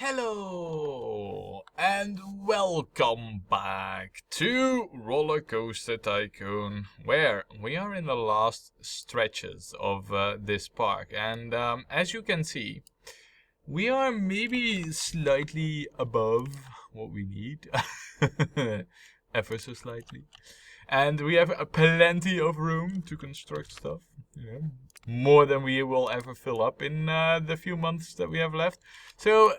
Hello and welcome back to Rollercoaster Tycoon, where we are in the last stretches of this park, and as you can see, we are maybe slightly above what we need, ever so slightly, and we have plenty of room to construct stuff. Yeah. More than we will ever fill up in the few months that we have left. So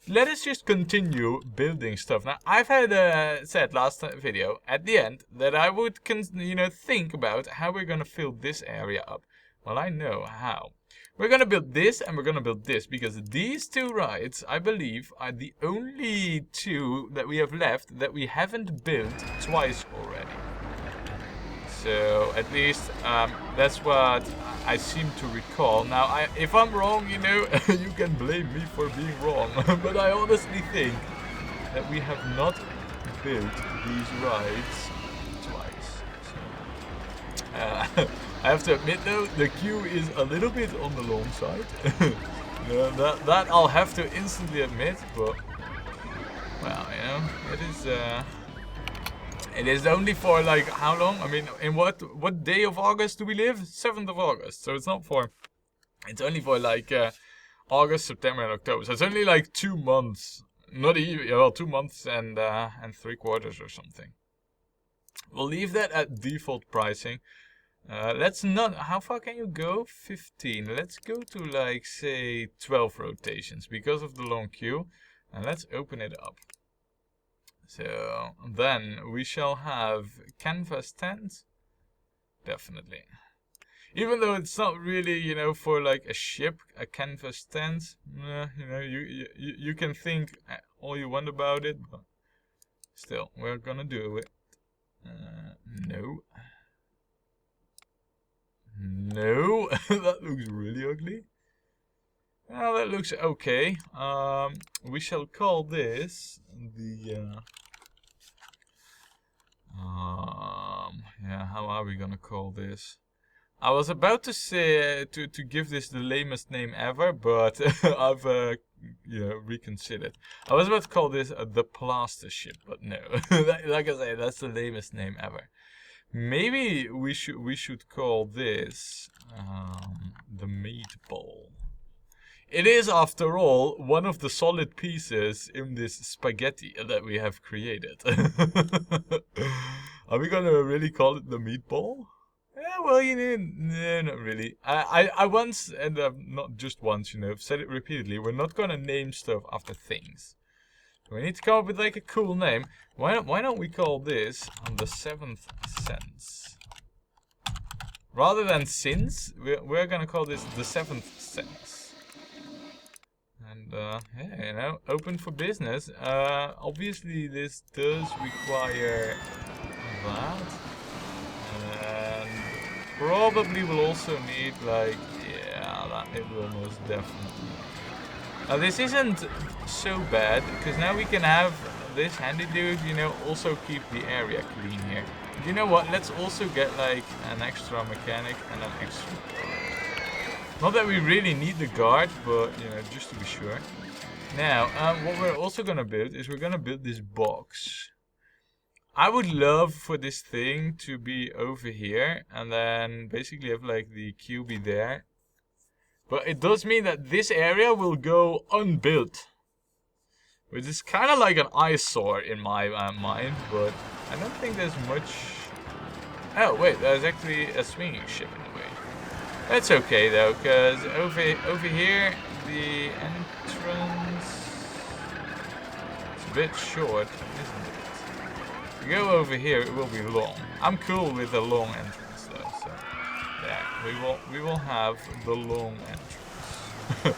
let us just continue building stuff. Now, I've had said last video at the end that I would think about how we're gonna fill this area up. Well, I know how. We're gonna build this and we're gonna build this because these two rides, I believe, are the only two that we have left that we haven't built twice already. So at least that's what I seem to recall. Now, if I'm wrong, you can blame me for being wrong. But I honestly think that we have not built these rides twice. So, I have to admit though, the queue is a little bit on the long side. that I'll have to instantly admit. But well, it is. It is only for like how long? I mean, in what day of August do we live? 7th of August. So it's not for. It's only for like August, September, and October. So it's only like 2 months. Not even 2 months and 3/4 or something. We'll leave that at default pricing. Let's not. How far can you go? 15. Let's go to like say 12 rotations because of the long queue, and let's open it up. So then we shall have canvas tent, definitely. Even though it's not really, for like a ship, a canvas tent. You can think all you want about it, but still, we're gonna do it. No. No, that looks really ugly. Well, that looks okay. We shall call this the. Yeah, how are we gonna call this? I was about to say to give this the lamest name ever, but I've reconsidered. I was about to call this the plaster ship, but no. Like I say, that's the lamest name ever. Maybe we should call this the meatball. It is, after all, one of the solid pieces in this spaghetti that we have created. Are we gonna really call it the meatball? Yeah, well, no, not really. I once, and not just once, I've said it repeatedly, we're not gonna name stuff after things. We need to come up with like a cool name. Why don't we call this the 7th sense? Rather than sins, we're gonna call this the 7th sense. And yeah, open for business. Obviously this does require that. And probably will also need like, yeah, that it will most definitely. Now this isn't so bad, because now we can have this handy dude, also keep the area clean here. And you know what, let's also get like an extra mechanic and an extra guard. Not that we really need the guard, but just to be sure. Now, what we're also gonna build is we're gonna build this box. I would love for this thing to be over here, and then basically have like the QB there. But it does mean that this area will go unbuilt, which is kind of like an eyesore in my mind, but I don't think there's much. Oh wait, there's actually a swinging ship in the way. That's okay though, because over here the entrance is a bit short, isn't it? If you go over here, it will be long. I'm cool with the long entrance though, so yeah, we will have the long entrance.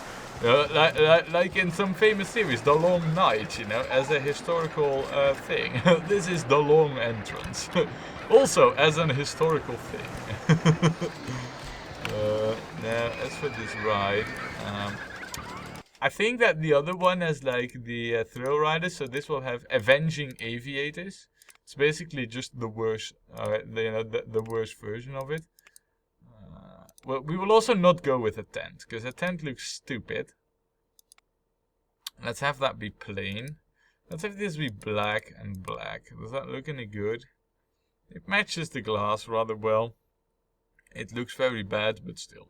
Like in some famous series, the Long Night, as a historical thing. This is the long entrance, also as an historical thing. Now, as for this ride, I think that the other one has like the thrill riders, so this will have avenging aviators. It's basically just the worst, the worst version of it. Well, we will also not go with a tent, because a tent looks stupid. Let's have that be plain. Let's have this be black and black. Does that look any good? It matches the glass rather well. It looks very bad, but still.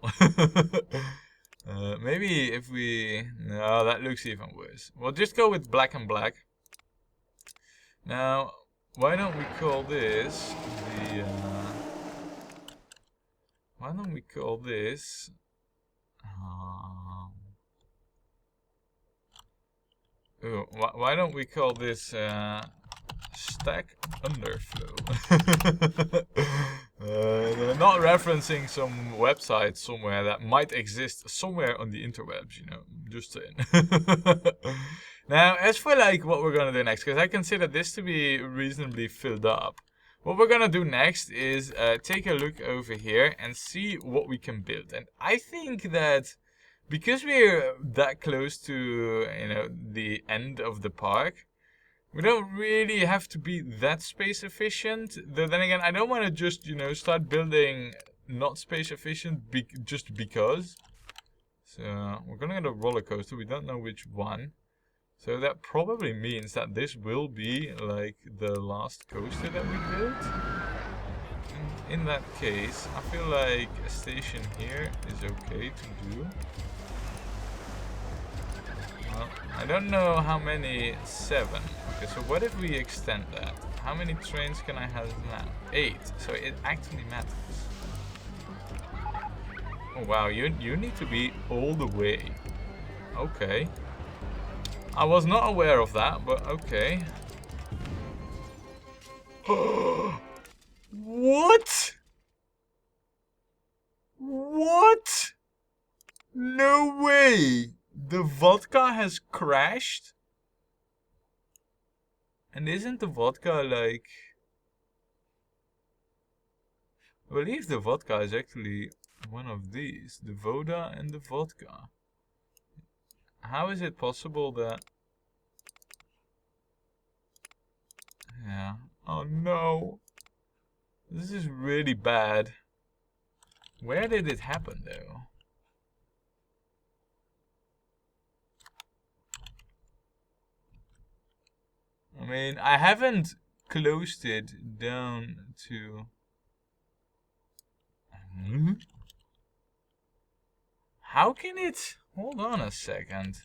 Maybe if we... No, that looks even worse. We'll just go with black and black. Now, why don't we call this the... why don't we call this... why don't we call this stack underflow? Not referencing some website somewhere that might exist somewhere on the interwebs, you know, just saying. Now, as for like what we're gonna do next, because I consider this to be reasonably filled up. What we're gonna do next is take a look over here and see what we can build. And I think that because we're that close to, you know, the end of the park, we don't really have to be that space efficient. Though then again, I don't want to just, you know, start building not space efficient just because. So we're gonna get a roller coaster. We don't know which one. So that probably means that this will be like the last coaster that we built. In that case, I feel like a station here is okay to do. Well, I don't know how many. 7. Okay, so what if we extend that? How many trains can I have now? 8. So it actually matters. Oh wow, you need to be all the way. Okay. I was not aware of that, but okay. What? What? No way! The vodka has crashed? And isn't the vodka like... I believe the vodka is actually one of these. The Voda and the vodka. How is it possible that... Yeah. Oh no. This is really bad. Where did it happen though? I mean, I haven't closed it down to... How can it... Hold on a second.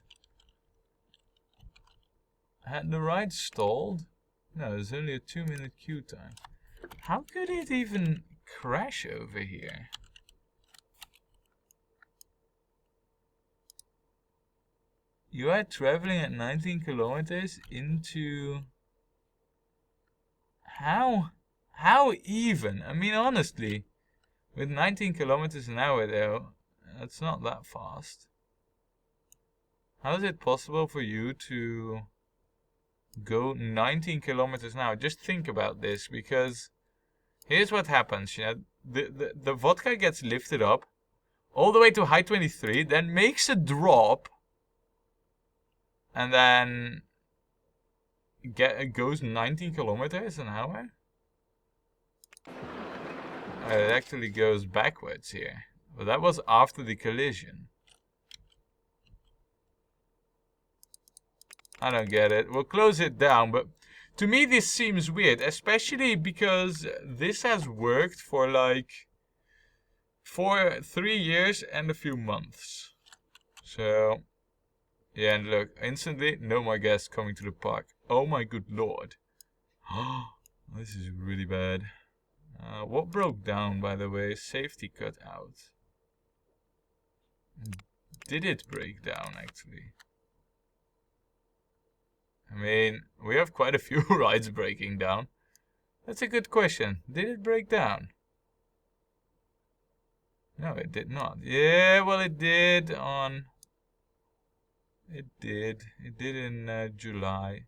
Had the ride stalled? No, there's only a 2-minute queue time. How could it even crash over here? You are traveling at 19 kilometers into... How even? I mean, honestly, with 19 kilometers an hour though, that's not that fast. How is it possible for you to go 19 kilometers an hour? Just think about this, because here's what happens, you know, the vodka gets lifted up all the way to height 23, then makes a drop, and then goes 19 kilometers an hour. It actually goes backwards here, but that was after the collision. I don't get it. We'll close it down, but to me this seems weird, especially because this has worked for like 3 years and a few months. So yeah, and look, instantly no more guests coming to the park. Oh my good lord. This is really bad. What broke down, by the way? Safety cut out. Did it break down actually? I mean, we have quite a few rides breaking down. That's a good question. Did it break down? No, it did not. Yeah, well, it did on... It did. It did in July.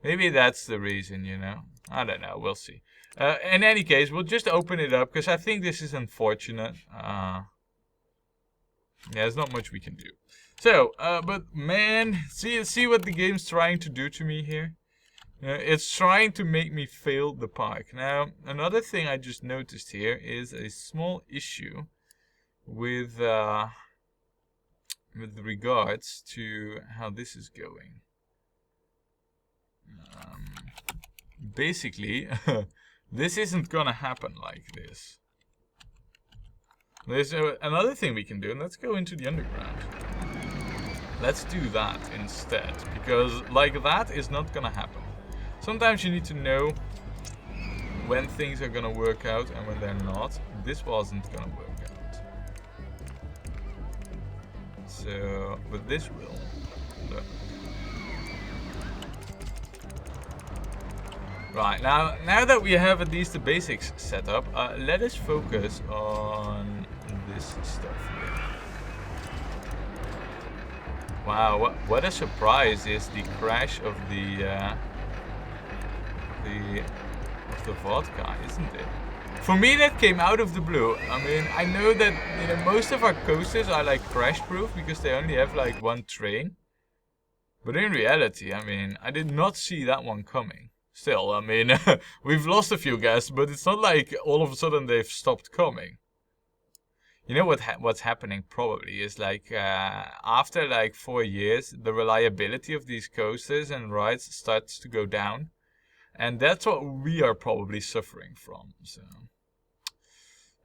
Maybe that's the reason, you know. I don't know. We'll see. In any case, we'll just open it up because I think this is unfortunate. Yeah, there's not much we can do. So, but man, see what the game's trying to do to me here? It's trying to make me fail the park. Now, another thing I just noticed here is a small issue with with regards to how this is going. Basically, this isn't gonna happen like this. There's another thing we can do, and let's go into the underground. Let's do that instead, because like that is not gonna happen. Sometimes you need to know when things are gonna work out and when they're not. This wasn't gonna work out. So, but this will. Look. Right, now that we have at least the basics set up, let us focus on this stuff here. Wow, what a surprise is the crash of the vodka, isn't it? For me, that came out of the blue. I mean, I know that most of our coasters are like crash proof because they only have like one train. But in reality, I mean, I did not see that one coming. Still, I mean, we've lost a few guests, but it's not like all of a sudden they've stopped coming. You know what's happening probably is like after like 4 years, the reliability of these coasters and rides starts to go down. And that's what we are probably suffering from. So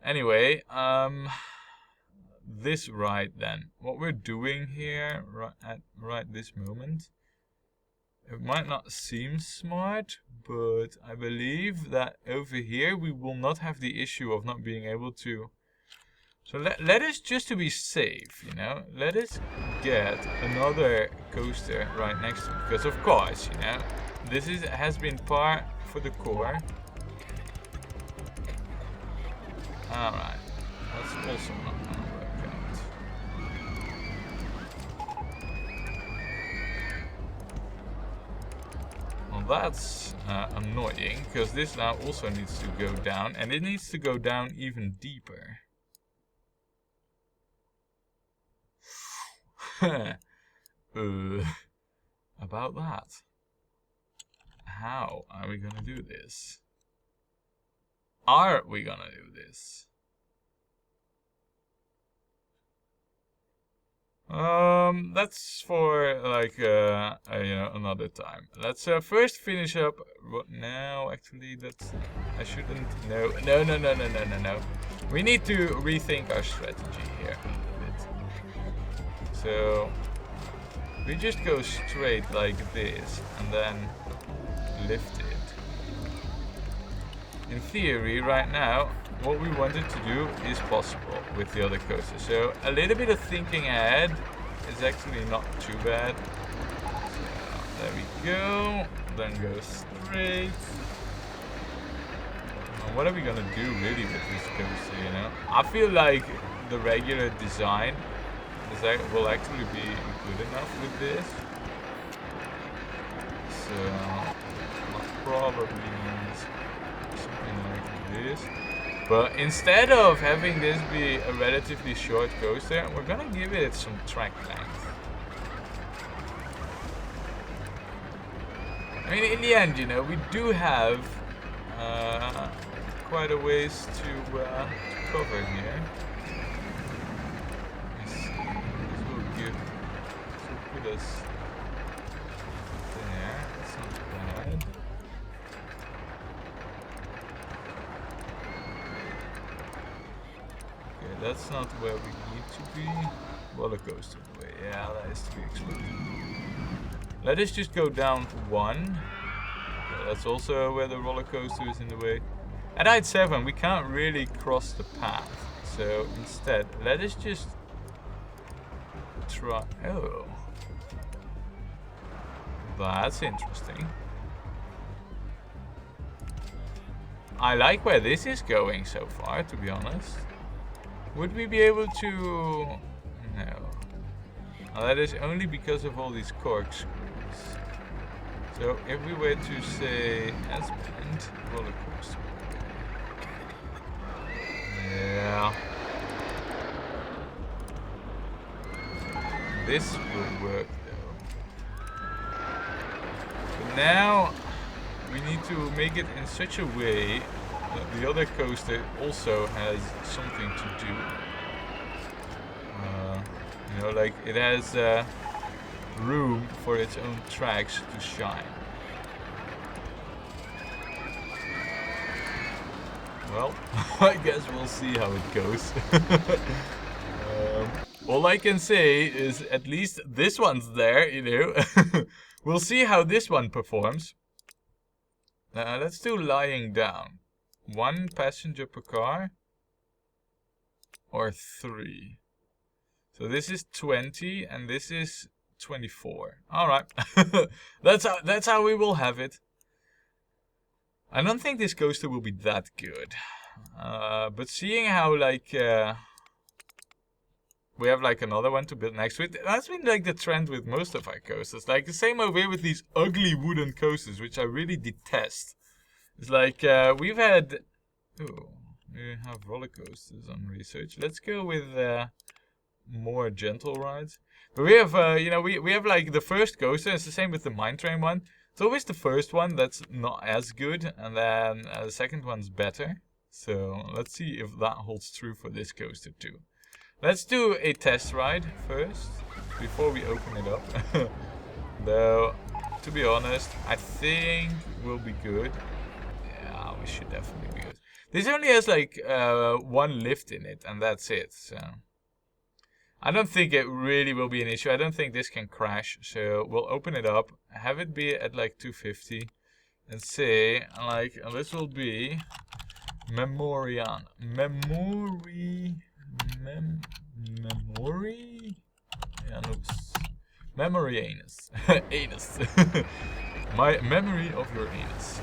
anyway, this ride then. What we're doing here right this moment, it might not seem smart, but I believe that over here we will not have the issue of not being able to. So let us, just to be safe, let us get another coaster right next to it. Because of course, this has been par for the core. Alright, that's also not gonna work out. Well, that's annoying, because this now also needs to go down, and it needs to go down even deeper. About that. How are we gonna do this? Are we gonna do this? That's for like another time. Let's first finish up. Now, actually, I shouldn't. No. We need to rethink our strategy here a little bit. So we just go straight like this and then lift it. In theory, right now, what we wanted to do is possible with the other coaster. So a little bit of thinking ahead is actually not too bad. So there we go. Then go straight. What are we gonna do really with this coaster? I feel like the regular design will actually be good enough with this. So probably something like this. But instead of having this be a relatively short coaster, we're gonna give it some track length. I mean, in the end, we do have quite a ways to cover here. Put us there, that's not bad. Okay, that's not where we need to be. Rollercoaster way, yeah, that is to be expected. Let us just go down one. Okay, that's also where the roller coaster is in the way. At height 7, we can't really cross the path. So instead, let us just try. Oh. That's interesting. I like where this is going so far, to be honest. Would we be able to... No. Now, that is only because of all these corkscrews. So if we were to say S-bend, roller coaster. Yeah. This will work though. But now we need to make it in such a way that the other coaster also has something to do. You know, like it has room for its own tracks to shine. Well, I guess we'll see how it goes. All I can say is at least this one's there, you know. We'll see how this one performs. Let's do lying down. 1 passenger per car. Or 3. So this is 20 and this is 24. Alright. That's how we will have it. I don't think this coaster will be that good. But seeing how like we have like another one to build next to it. That's been like the trend with most of our coasters. Like the same over here with these ugly wooden coasters, which I really detest. It's like we've had... Oh, we have roller coasters on research. Let's go with more gentle rides. But we have, you know, we have like the first coaster. It's the same with the mine train one. It's always the first one that's not as good. And then the second one's better. So let's see if that holds true for this coaster too. Let's do a test ride first, before we open it up. Though, to be honest, I think we'll be good. Yeah, we should definitely be good. This only has like 1 lift in it, and that's it. So I don't think it really will be an issue. I don't think this can crash. So we'll open it up, have it be at like 250, and say like this will be Memory. Memory anus. Anus. My memory of your anus.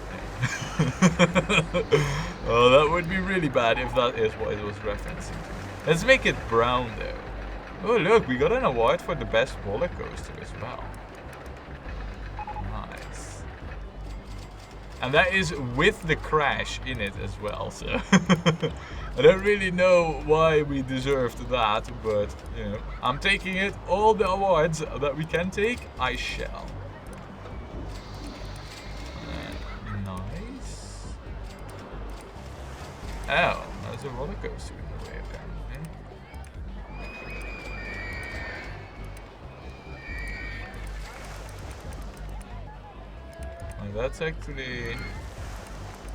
Oh, that would be really bad if that is what it was referencing. Let's make it brown though. Oh look, we got an award for the best roller coaster as well. Nice. And that is with the crash in it as well, so I don't really know why we deserved that, but you know, I'm taking it. All the awards that we can take, I shall. Nice. Oh, there's a roller coaster in the way apparently. Well, that's actually...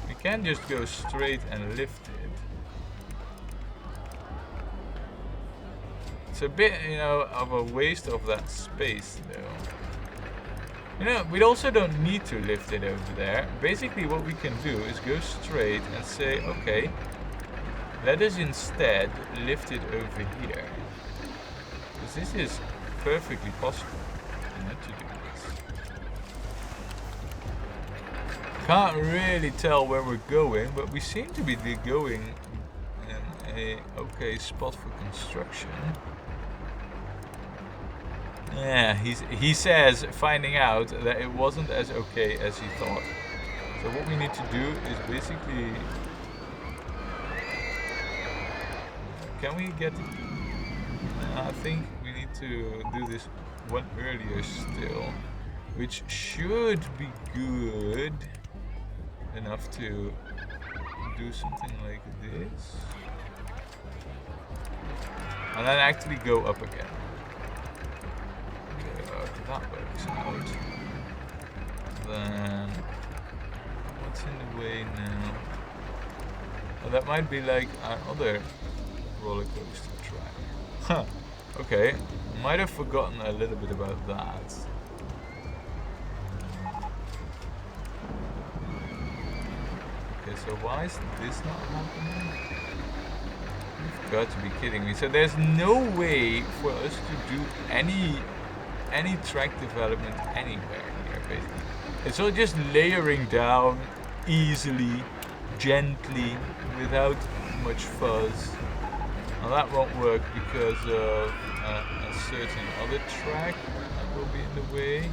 We can just go straight and lift it. It's a bit, you know, of a waste of that space though. You know, we also don't need to lift it over there. Basically what we can do is go straight and say, okay, let us instead lift it over here. Because this is perfectly possible to do this. Can't really tell where we're going, but we seem to be going in a okay spot for construction. Yeah, he says, finding out that it wasn't as okay as he thought. So what we need to do is basically... Can we get... I think we need to do this one earlier still. Which should be good enough to do something like this. And then actually go up again. That works out. Then what's in the way now? Oh, that might be like our other roller coaster track. Huh. Okay. Might have forgotten a little bit about that. Okay, so why is this not happening? You've got to be kidding me. So there's no way for us to do any track development anywhere here, basically. It's all just layering down easily, gently, without much fuzz. Now that won't work because of a certain other track that will be in the way.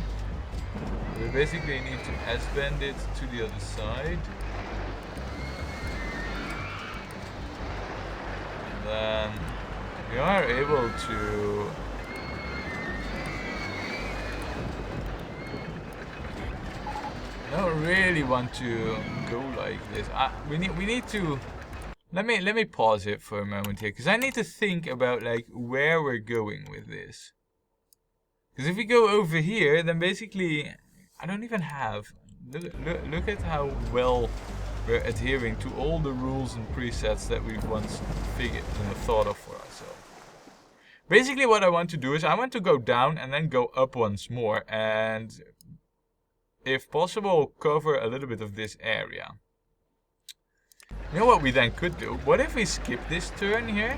We basically need to S-bend it to the other side. And then we are able to I don't really want to go like this. We need to Let me pause it for a moment here, because I need to think about like where we're going with this. Because if we go over here, then basically I don't even have. Look at how well we're adhering to all the rules and presets that we've once thought of for ourselves. Basically, what I want to do is I want to go down and then go up once more, and if possible, cover a little bit of this area. You know what we then could do? What if we skip this turn here?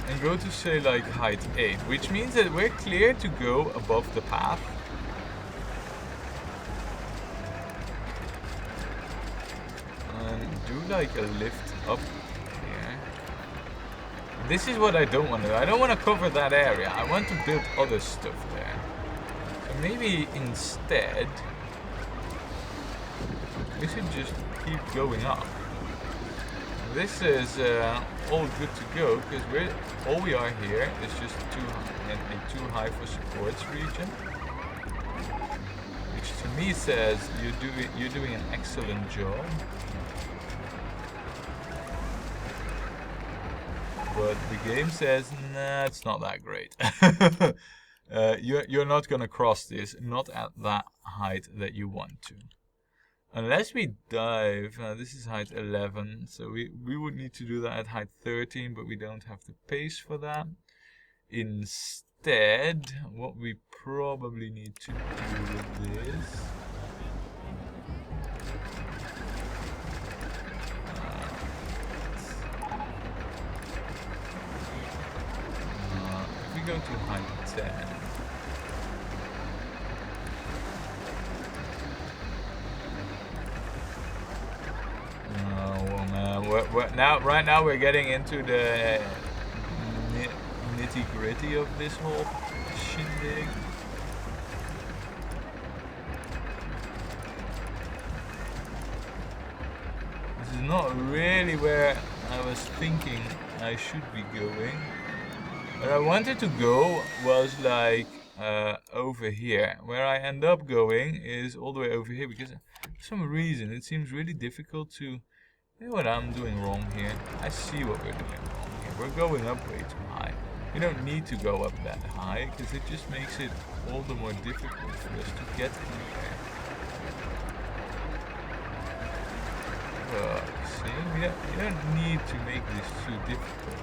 And go to say like height 8, which means that we're clear to go above the path. And do like a lift up here. This is what I don't want to do. I don't want to cover that area. I want to build other stuff there. So maybe instead we should just keep going up. This is all good to go, because all we are here is just too high for supports region, which to me says you're doing an excellent job. But the game says, nah, it's not that great. You're not gonna cross this, not at that height that you want to. Unless we dive, this is height 11, so we would need to do that at height 13, but we don't have the pace for that. Instead, what we probably need to do with this... if we go to height 10... right now we're getting into the nitty-gritty of this whole shindig. This is not really where I was thinking I should be going. Where I wanted to go was like over here. Where I end up going is all the way over here, because for some reason it seems really difficult to... You know what I'm doing wrong here? I see what we're doing wrong here. We're going up way too high. We don't need to go up that high, because it just makes it all the more difficult for us to get anywhere. See, you don't need to make this too difficult.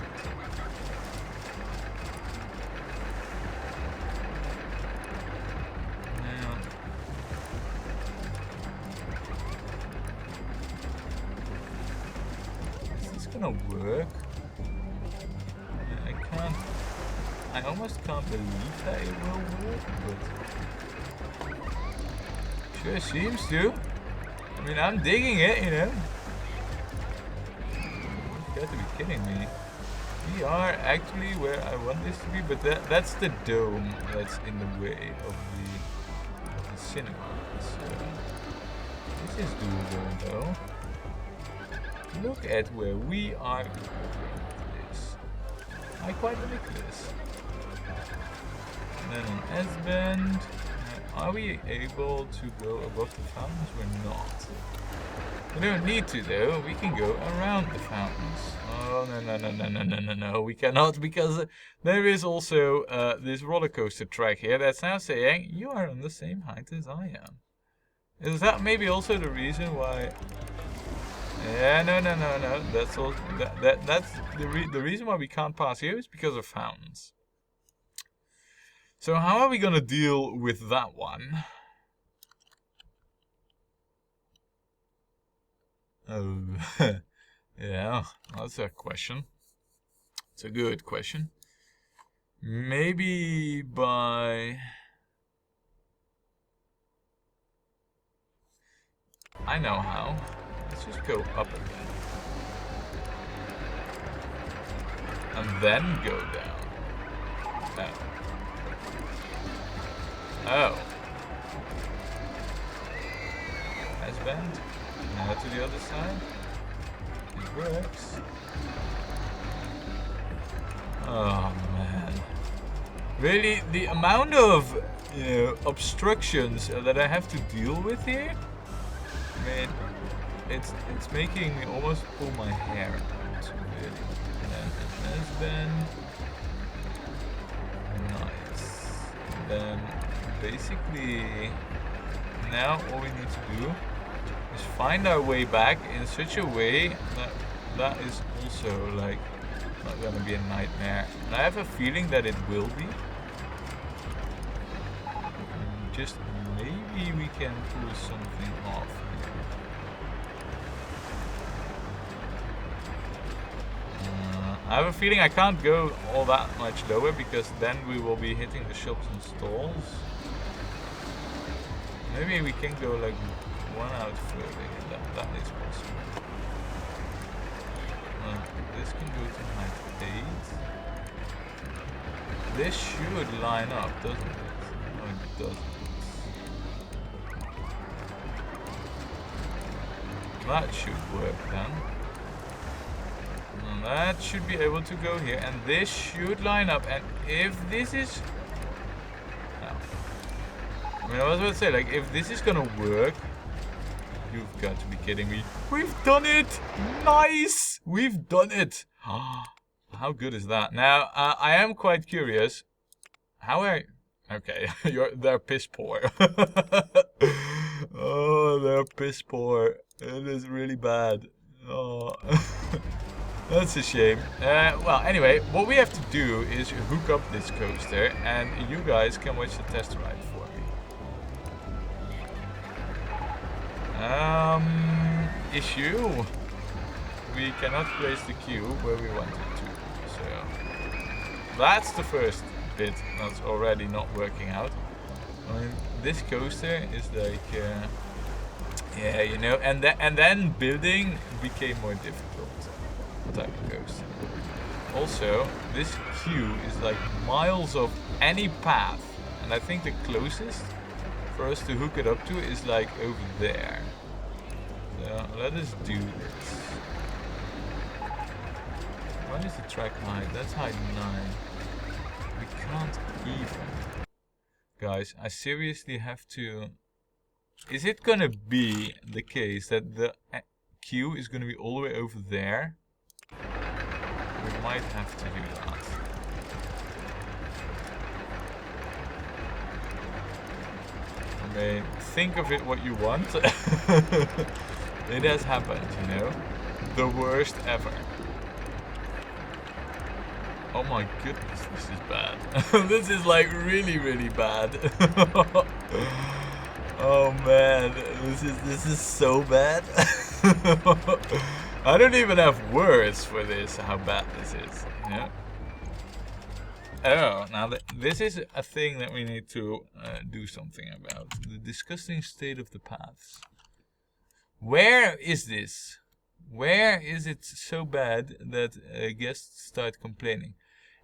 Work. I almost can't believe that it will work, but sure seems to. I mean, I'm digging it, you know. You got to be kidding me. We are actually where I want this to be, but that's the dome that's in the way of the cinema. So this is doable though. Look at where we are going with this. I quite like this. And then an S-bend. Are we able to go above the fountains? We're not. We don't need to though. We can go around the fountains. Oh no, we cannot, because there is also this roller coaster track here that's now saying you are on the same height as I am. Is that maybe also the reason why? Yeah, no. That's all. That's the reason why we can't pass here is because of fountains. So how are we gonna deal with that one? Oh, yeah, that's a question. It's a good question. Maybe by... I know how. Let's just go up again. And then go down. Oh. S-bend. Now to the other side. It works. Oh man. Really, the amount of obstructions that I have to deal with here? I mean, it's making me almost pull my hair out, really. And then this bend. Nice. And then basically now all we need to do is find our way back in such a way that that is also like not gonna be a nightmare. And I have a feeling that it will be. Just maybe we can pull something off. I have a feeling I can't go all that much lower because then we will be hitting the shops and stalls. Maybe we can go like one out further. That is possible. This can go to height 8. This should line up, doesn't it? No, it doesn't. That should work then. And that should be able to go here, and this should line up. And if this is, no. I mean, I was about to say, like, if this is gonna work, you've got to be kidding me. We've done it! Nice! We've done it! How good is that? Now, I am quite curious. How are... Okay, they're piss poor. Oh, they're piss poor. It is really bad. Oh, that's a shame. Well, anyway, what we have to do is hook up this coaster, and you guys can watch the test ride for me. Issue. We cannot place the queue where we want it to. So that's the first bit that's already not working out. I mean, this coaster is like, yeah, you know, and then building became more difficult. Type of coaster. Also, this queue is like miles of any path, and I think the closest for us to hook it up to is like over there. So let us do this. What is the track height? That's height 9. We can't even. Guys, I seriously have to... Is it gonna be the case that the queue is gonna be all the way over there? We might have to do that. I mean, think of it what you want. It has happened, you know? The worst ever. Oh my goodness, this is bad. This is like really, really bad. Oh man, this is so bad. I don't even have words for this, how bad this is, you know? Oh, now this is a thing that we need to do something about. The disgusting state of the paths. Where is this? Where is it so bad that guests start complaining?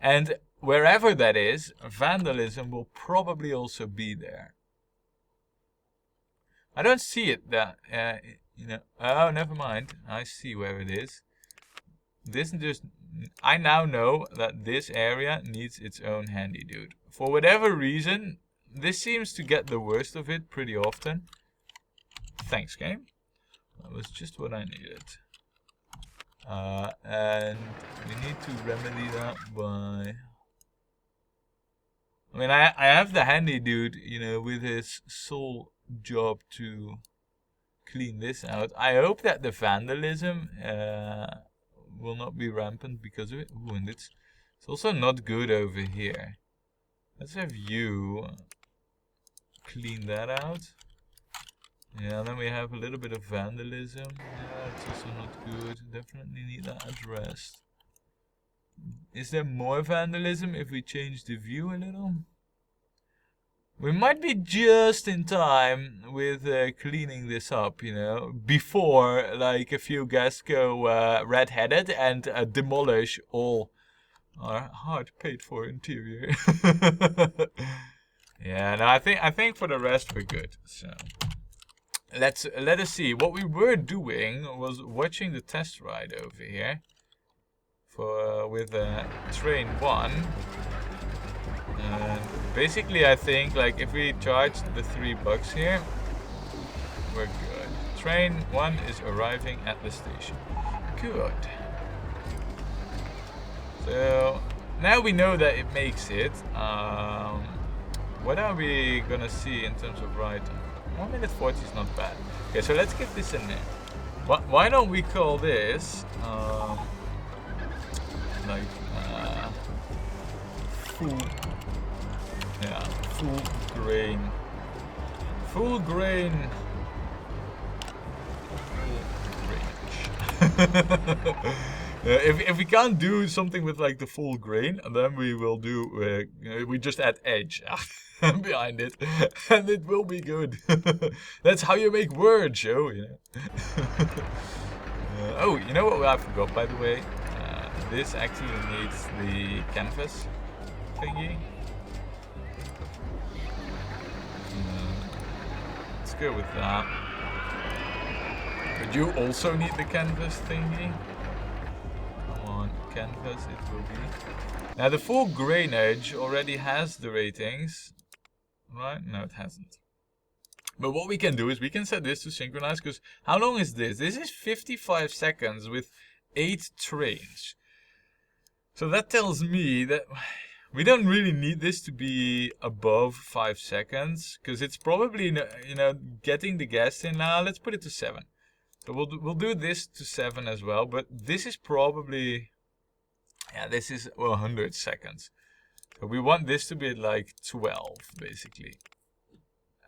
And wherever that is, vandalism will probably also be there. I don't see it that, you know, oh, never mind. I see where it is. This just, I now know that this area needs its own handy dude. For whatever reason, this seems to get the worst of it pretty often. Thanks, game. That was just what I needed. And we need to remedy that by... I mean, I have the handy dude, you know, with his sole job to clean this out. I hope that the vandalism will not be rampant because of it. Ooh, and it's also not good over here. Let's have you clean that out. Yeah, and then we have a little bit of vandalism. Yeah, it's also not good. Definitely need that addressed. Is there more vandalism if we change the view a little? We might be just in time with cleaning this up, you know, before like a few guests go red-headed and demolish all our hard paid for interior. Yeah, no, I think for the rest we're good. So let us see. What we were doing was watching the test ride over here for with train 1. And basically I think like if we charge the $3 here, we're good. train 1 is arriving at the station. Good. So now we know that it makes it. What are we gonna see in terms of writing? 1 minute 40 is not bad. Okay, so let's get this in there. Why don't we call this like full grain. Full grainage. If we can't do something with like the full grain, then we will do we just add edge behind it, and it will be good. That's how you make words, Joe. You know. Oh, you know what I forgot, by the way? This actually needs the canvas thingy. Let's go with that. But you also need the canvas thingy. Come on, canvas it will be. Now the full grainage already has the ratings. Right? No, it hasn't. But what we can do is we can set this to synchronize, because how long is this? This is 55 seconds with 8 trains. So that tells me that we don't really need this to be above 5 seconds, because it's probably, you know, getting the gas in now. Let's put it to 7. So we'll do this to 7 as well, but this is probably, yeah, this is 100 seconds. So we want this to be at like 12, basically.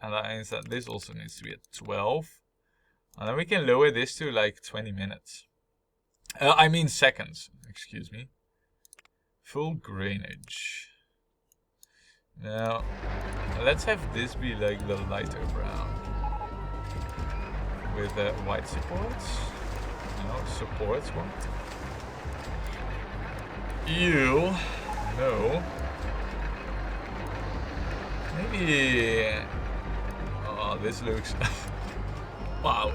And that means that this also needs to be at 12. And then we can lower this to like 20 minutes. I mean seconds, excuse me. Full grainage. Now, let's have this be like the lighter brown. With white supports. No, supports what? Ew. No. Maybe... Oh, this looks... Wow.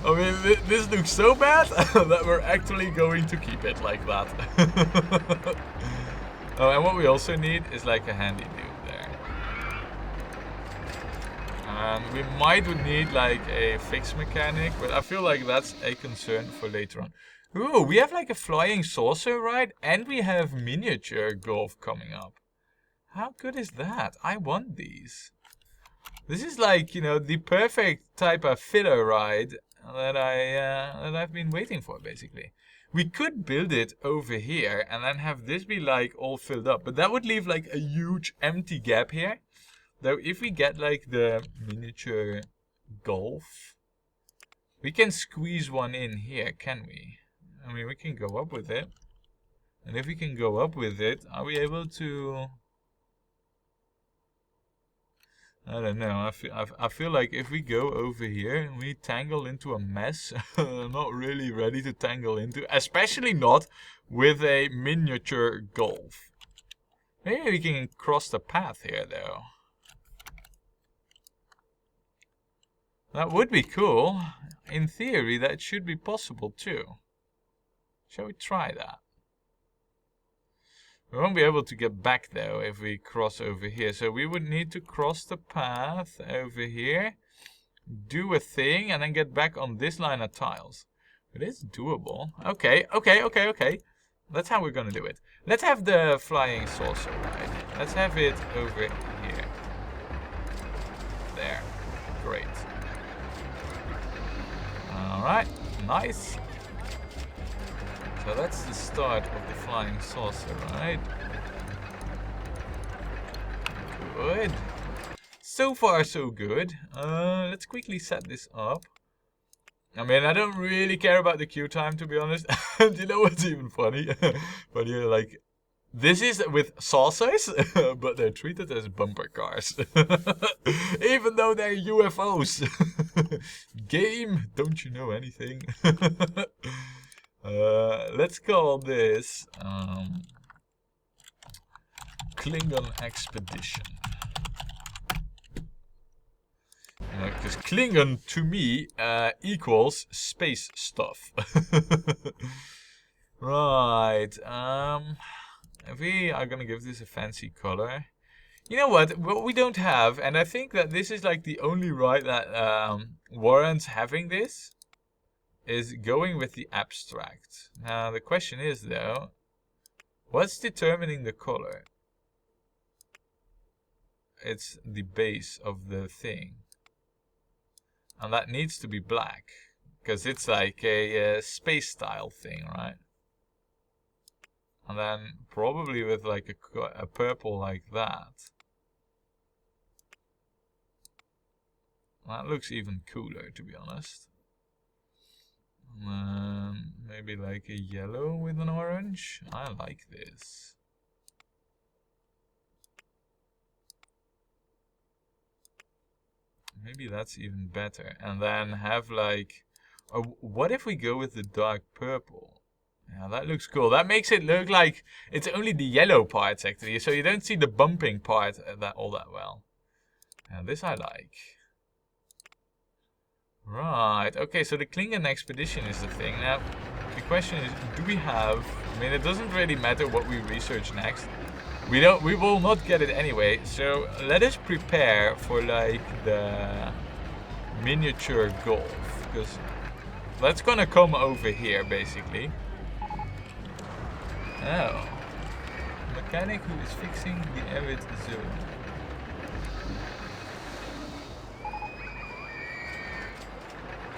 I mean, this looks so bad that we're actually going to keep it like that. Oh, and what we also need is like a handy dude there. And we might need like a fixed mechanic, but I feel like that's a concern for later on. Ooh, we have like a flying saucer ride, and we have miniature golf coming up. How good is that? I want these. This is like, you know, the perfect type of filler ride that I've been waiting for, basically. We could build it over here and then have this be like all filled up, but that would leave like a huge empty gap here. Though if we get like the miniature golf, we can squeeze one in here, can we? I mean, we can go up with it. And if we can go up with it, are we able to... I don't know. I feel like if we go over here and we tangle into a mess, I'm not really ready to tangle into, especially not with a miniature golf. Maybe we can cross the path here, though. That would be cool. In theory, that should be possible too. Shall we try that? We won't be able to get back though if we cross over here. So we would need to cross the path over here, do a thing, and then get back on this line of tiles. But it's doable. Okay. That's how we're gonna do it. Let's have the flying saucer ride. Let's have it over here. There. Great. Alright, nice. So that's the start of the flying saucer, right? Good. So far, so good. Let's quickly set this up. I mean, I don't really care about the queue time, to be honest. And you know what's even funny? But you're like, this is with saucers, but they're treated as bumper cars. Even though they're UFOs. Game, don't you know anything? Let's call this Klingon Expedition. Because Klingon to me equals space stuff. Right. If we are gonna give this a fancy color, You know what we don't have, and I think that this is like the only right that warrants having this, is going with the abstract. Now the question is though, what's determining the color? It's the base of the thing. And that needs to be black. Because it's like a space style thing, right? And then probably with like a purple like that. That looks even cooler, to be honest. Maybe like a yellow with an orange. I like this. Maybe that's even better. And then have like... what if we go with the dark purple? Yeah, that looks cool. That makes it look like it's only the yellow parts actually. So you don't see the bumping part all that well. And this I like. Right. Okay, so the Klingon expedition is the thing. Now, the question is, do we have... I mean, it doesn't really matter what we research next. We will not get it anyway, so let us prepare for like the miniature golf, because that's gonna come over here basically. Oh, mechanic who is fixing the arid zone.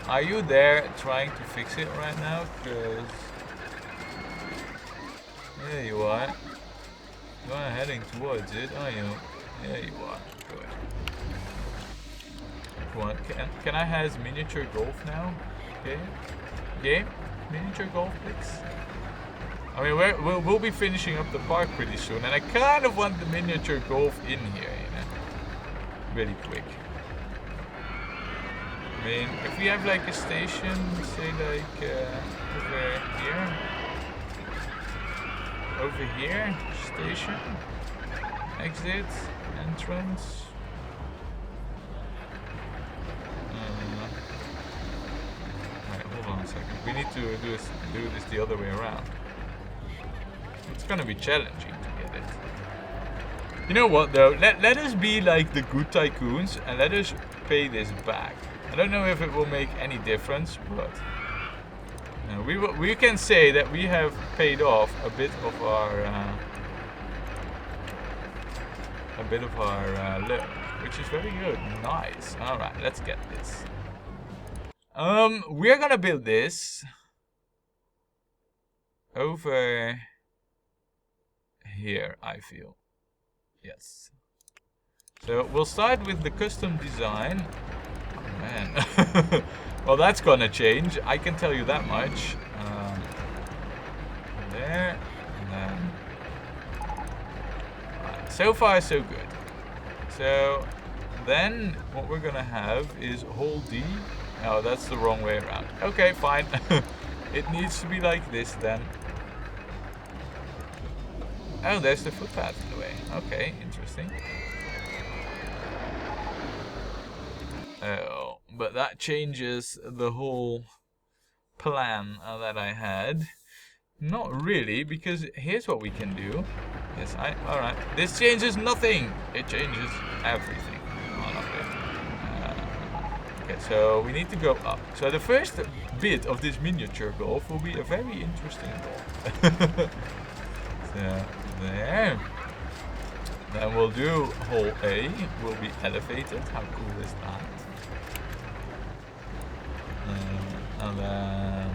Are you there trying to fix it right now? Because there you are. You are heading towards it, are you? There you are. Good. Come on. Can I have miniature golf now? Okay. Game? Miniature golf, please. I mean, we'll be finishing up the park pretty soon, and I kind of want the miniature golf in here, you know, really quick. I mean, if we have like a station, say like over here, station, exit, entrance. Alright, hold on a second. We need to do this the other way around. It's gonna be challenging to get it. You know what though? Let us be like the good tycoons and let us pay this back. I don't know if it will make any difference, but we can say that we have paid off a bit of our loan, which is very good. Nice. All right, let's get this. We're gonna build this over here, I feel. Yes. So we'll start with the custom design. Oh man. Well, that's gonna change. I can tell you that much. There, and then. Right. So far, so good. So then, what we're gonna have is hold D. Oh, that's the wrong way around. Okay, fine. It needs to be like this then. Oh, there's the footpath in the way. Okay, interesting. Oh, but that changes the whole plan that I had. Not really, because here's what we can do. Yes, alright. This changes nothing. It changes everything. Okay, so we need to go up. So the first bit of this miniature golf will be a very interesting golf. So, there. Then we'll do hole A, will be elevated. How cool is that? And then...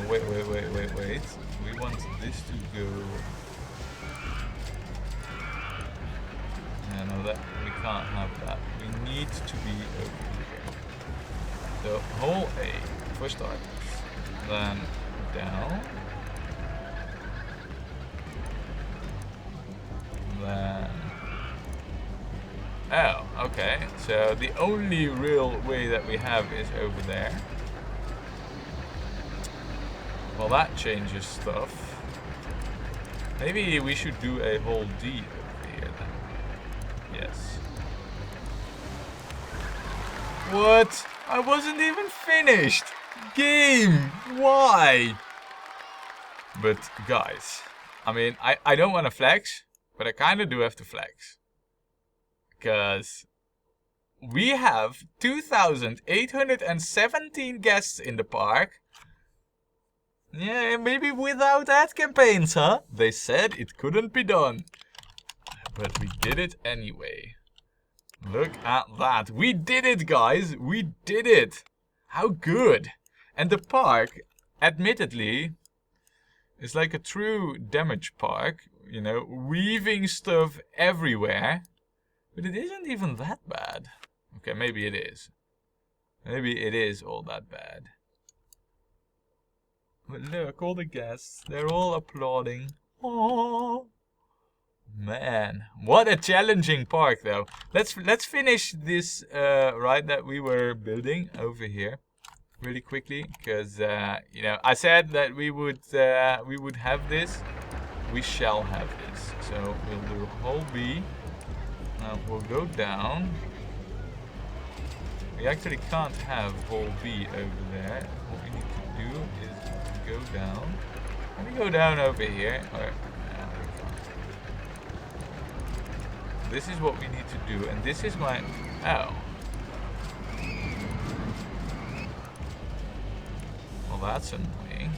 wait. We want this to go... No, that we can't have that. We need to be over here. So hole A for starters. Then down. Then... Oh, okay. So the only real way that we have is over there. Well, that changes stuff. Maybe we should do a whole D over here then. Yes. What? I wasn't even finished! Game! Why? But guys, I mean, I don't want to flex, but I kind of do have to flex. Because we have 2,817 guests in the park. Yeah, maybe without ad campaigns, huh? They said it couldn't be done. But we did it anyway. Look at that. We did it, guys. We did it. How good. And the park, admittedly, is like a true damage park. You know, weaving stuff everywhere. But it isn't even that bad. Okay, maybe it is. Maybe it is all that bad. But look, all the guests, they're all applauding. Oh, man, what a challenging park, though. Let's finish this ride that we were building over here really quickly, because you know, I said that we would have this. We shall have this. So we'll do whole B. We'll go down. We actually can't have whole B over there. What we need to do is go down. Let me go down over here. Or, we can't. This is what we need to do, and this is my... Oh. Well, that's annoying.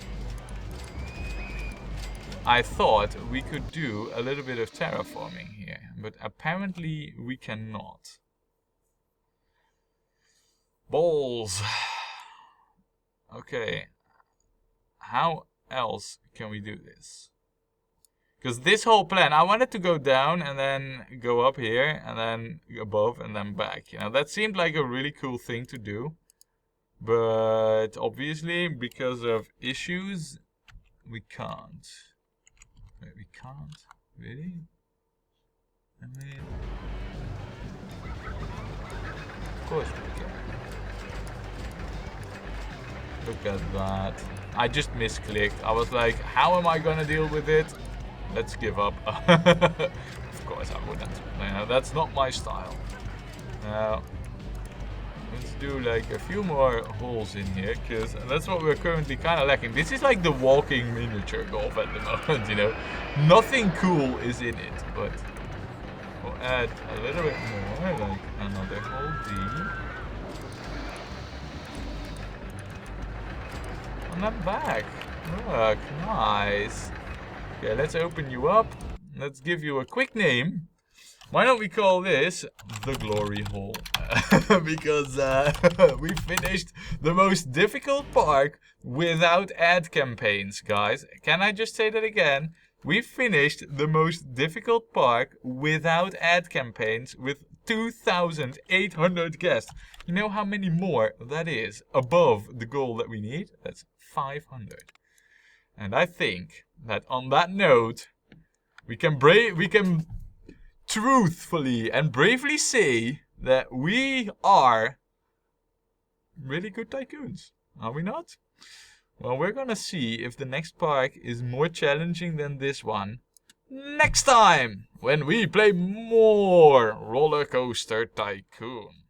I thought we could do a little bit of terraforming here, but apparently we cannot. Balls. Okay. How else can we do this? Because this whole plan, I wanted to go down and then go up here and then above and then back. You know, that seemed like a really cool thing to do. But obviously, because of issues, we can't. Wait, we can't? Really? I mean... Of course we can. Look at that. I just misclicked. I was like, how am I gonna deal with it? Let's give up. Of course I wouldn't. No, that's not my style. Now, let's do like a few more holes in here, because that's what we're currently kind of lacking. This is like the walking miniature golf at the moment, you know. Nothing cool is in it, but we'll add a little bit more, like another hole D. And I'm back. Look, nice. Okay, let's open you up. Let's give you a quick name. Why don't we call this the Glory Hole? Because we finished the most difficult park without ad campaigns, guys. Can I just say that again? We finished the most difficult park without ad campaigns with 2,800 guests. You know how many more that is above the goal that we need? That's 500. And I think that on that note, we can truthfully and bravely say that we are really good tycoons. Are we not? Well, we're gonna see if the next park is more challenging than this one next time when we play more Rollercoaster Tycoon.